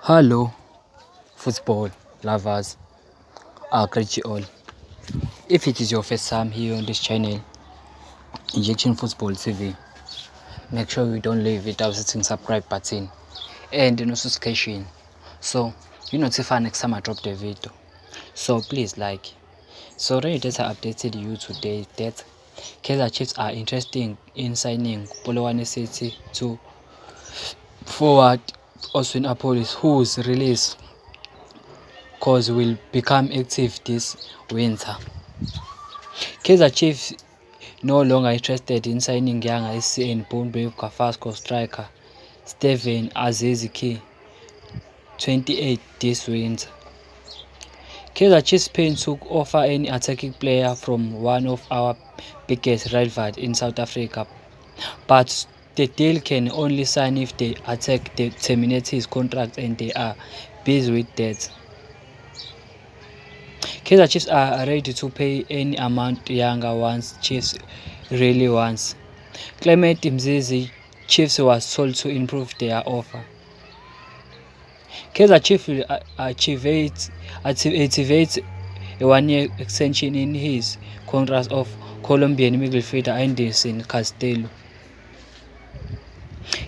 Hello, football lovers. I greet you all. If it is your first time here on this channel, Injection Football TV, make sure you don't leave without hitting subscribe button and the notification, so you notify next time I drop the video. So please like. So already data updated you today that Kaizer Chiefs are interested in signing Polokwane City to forward Oswin Apolis, whose release cause will become active this winter. Kaizer Chiefs no longer interested in signing young SC and Bournemouth Gafasco striker Steven Aziz-Ki, 28, this winter. Kaizer Chiefs pain to offer any attacking player from one of our biggest rivals in South Africa, but the deal can only sign if the attack terminates his contract and they are busy with that. Kaizer Chiefs are ready to pay any amount younger ones Chiefs really wants. Clement Mzizi, Chiefs was told to improve their offer. Kaizer Chiefs will activate a one-year extension in his contract of Colombian midfielder Anderson Castillo.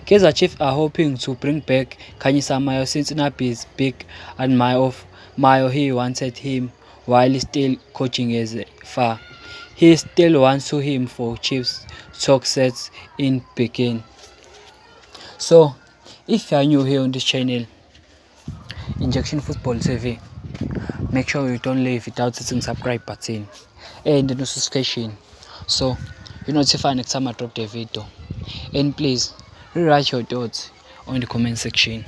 Kaizer Chiefs are hoping to bring back Khanyisa Mayo since Napi's big admirer of Mayo. He wanted him while still coaching as far. He still wants to him for Chiefs success in Peking. So, if you are new here on this channel, Injection Football TV, make sure you don't leave without hitting subscribe button and the notification, so you notify next time I drop the video. And please rewrite your thoughts on the comment section.